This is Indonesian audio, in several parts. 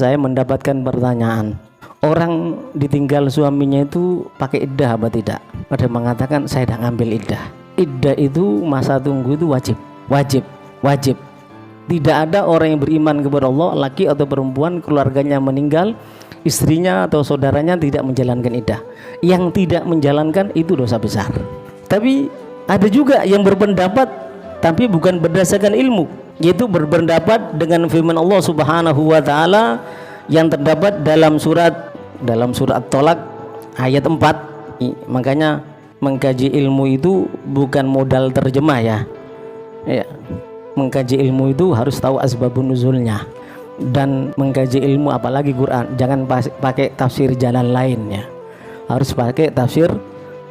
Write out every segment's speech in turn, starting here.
Saya mendapatkan pertanyaan, orang ditinggal suaminya itu pakai iddah apa tidak? Ada mengatakan saya tidak ngambil iddah. Iddah itu masa tunggu itu wajib. Tidak ada orang yang beriman kepada Allah, laki atau perempuan, keluarganya meninggal, istrinya atau saudaranya tidak menjalankan iddah. Yang tidak menjalankan itu dosa besar. Tapi ada juga yang berpendapat tapi bukan berdasarkan ilmu, yaitu berpendapat dengan firman Allah Subhanahu wa taala yang terdapat dalam surat Tolak ayat 4. Makanya mengkaji ilmu itu bukan modal terjemah ya. Mengkaji ilmu itu harus tahu asbabun nuzulnya, dan mengkaji ilmu apalagi Quran jangan pakai tafsir jalan lainnya, harus pakai tafsir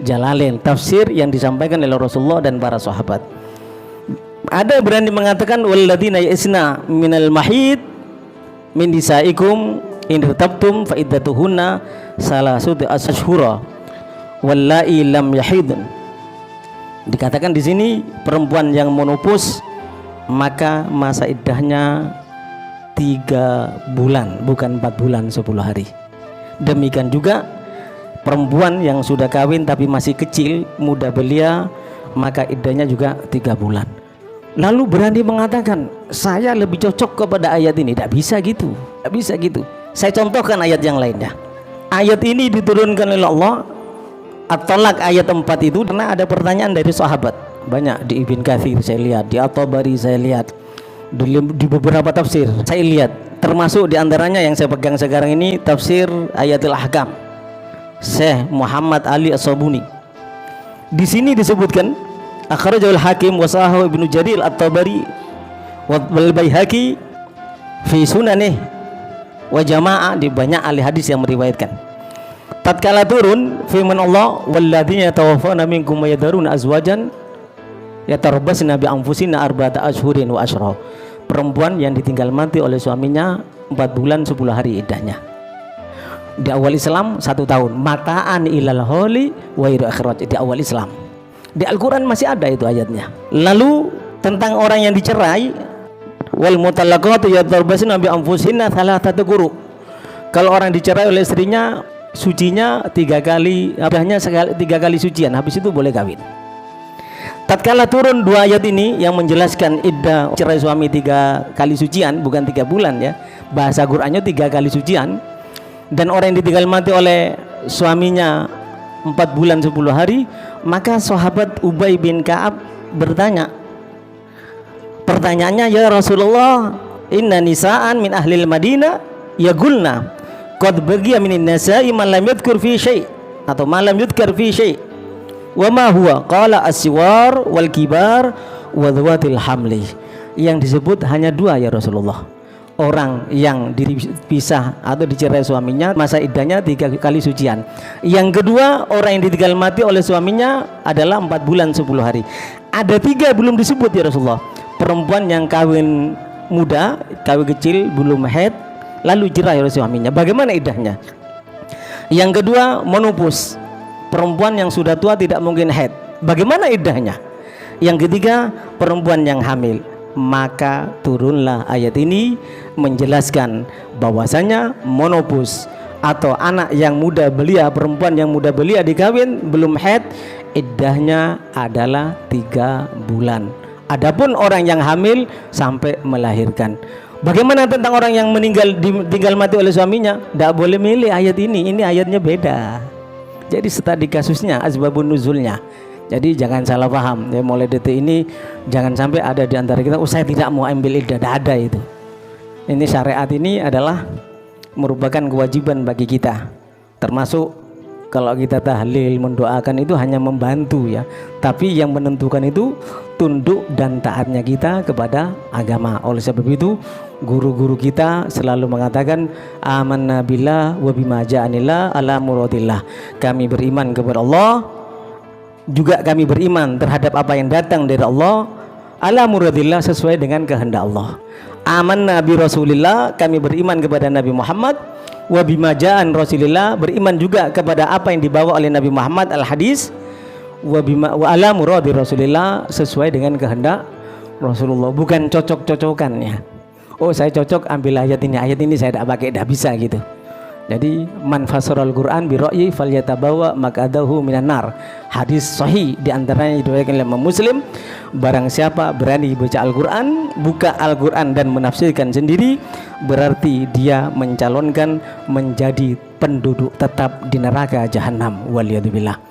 Jalalain, tafsir yang disampaikan oleh Rasulullah dan para sahabat. Ada berani mengatakan walladzina ya'isna minal mahid min nisaikum in irtabtum fa iddatuhunna salasatu ashhura wallai lam yahidun. Dikatakan di sini perempuan yang menopause maka masa iddahnya 3 bulan, bukan 4 bulan 10 hari. Demikian juga perempuan yang sudah kawin tapi masih kecil, muda belia, maka iddahnya juga 3 bulan. Lalu berani mengatakan saya lebih cocok kepada ayat ini. Tidak bisa gitu, tidak bisa gitu. Saya contohkan ayat yang lainnya. Ayat ini diturunkan oleh Allah, At-Talaq ayat 4 itu karena ada pertanyaan dari sahabat. Banyak di Ibn Katsir saya lihat, di At-Tabari saya lihat, di beberapa tafsir saya lihat, termasuk diantaranya yang saya pegang sekarang ini tafsir Ayatul Ahkam Syekh Muhammad Ali As-Sabuni. Di sini disebutkan akhrajahul Hakim wa sahahu Ibnu Jarir At-Tabari wal Baihaqi fi sunanih wa jamaah, di banyak ahli hadis yang meriwayatkan. Tatkala turun firman Allah walladzina tawaffawna minkum wa yadharuna azwajan yatarabbasna bi anfusina arba'ata ashhurin wa asyra. Perempuan yang ditinggal mati oleh suaminya 4 bulan 10 hari iddahnya. Di awal Islam 1 tahun, mataan ilal holi wa ila akhirat. Di awal Islam di Al-Quran masih ada itu ayatnya. Lalu tentang orang yang dicerai, wal mutallaqatu yatarabbasna bi anfusihinna thalathata quru. Kalau orang dicerai oleh istrinya, sucinya 3 kali, iddahnya 3 kali sucian, habis itu boleh kawin. Tatkala turun 2 ayat ini yang menjelaskan iddah cerai suami 3 kali sucian, bukan 3 bulan ya, bahasa Qur'annya 3 kali sucian, dan orang yang ditinggal mati oleh suaminya 4 bulan 10 hari, maka sahabat Ubay bin Ka'ab bertanya, pertanyaannya, ya Rasulullah, inna nisa'an min ahlil Madinah yaqulna qad bagiya minin nasa'i man lam yadhkur fi syai' atau man lam yudhkar fi syai' wa ma huwa qala as-siwar wal kibar wa dhawatil hamli. Yang disebut hanya 2 ya Rasulullah, orang yang dipisah atau dicerai suaminya masa iddahnya 3 kali sucian. Yang kedua, orang yang ditinggal mati oleh suaminya adalah 4 bulan 10 hari. Ada 3 belum disebut ya Rasulullah. Perempuan yang kawin muda, kawin kecil, belum haid, lalu cerai oleh suaminya, bagaimana iddahnya? Yang kedua, menopause, perempuan yang sudah tua tidak mungkin haid, bagaimana iddahnya? Yang ketiga, perempuan yang hamil. Maka turunlah ayat ini menjelaskan bahwasanya menopause atau anak yang muda belia, perempuan yang muda belia dikawin belum haid, iddahnya adalah 3 bulan. Adapun orang yang hamil sampai melahirkan. Bagaimana tentang orang yang tinggal mati oleh suaminya? Tidak boleh milih ayat ini ayatnya beda. Jadi studi kasusnya, asbabun nuzulnya. Jadi jangan salah paham ya, mulai detik ini jangan sampai ada di antara kita, saya tidak mau ambil iddah, tidak ada itu. Ini syariat ini adalah merupakan kewajiban bagi kita. Termasuk kalau kita tahlil, mendoakan itu hanya membantu ya, tapi yang menentukan itu tunduk dan taatnya kita kepada agama. Oleh sebab itu guru-guru kita selalu mengatakan amanna billah wa bima ja'anillah ala muradillah. Kami beriman kepada Allah, juga kami beriman terhadap apa yang datang dari Allah ala muradillah, sesuai dengan kehendak Allah. Amanna bi Rasulillah, kami beriman kepada Nabi Muhammad, wa bima ja'an Rasulillah, beriman juga kepada apa yang dibawa oleh Nabi Muhammad al-hadis, wa ala muradi Rasulillah, sesuai dengan kehendak Rasulullah, bukan cocok-cocokannya. oh saya cocok ambil ayat ini saya tidak pakai, tidak bisa gitu. Jadi man fasaral Quran bi ra'yi falyatabawa maq'adahu minan nar. Hadis sahih di antaranya diriwayatkan oleh Imam Muslim, barang siapa berani baca Al-Qur'an, buka Al-Qur'an dan menafsirkan sendiri, berarti dia mencalonkan menjadi penduduk tetap di neraka jahanam, waliyadzubillah.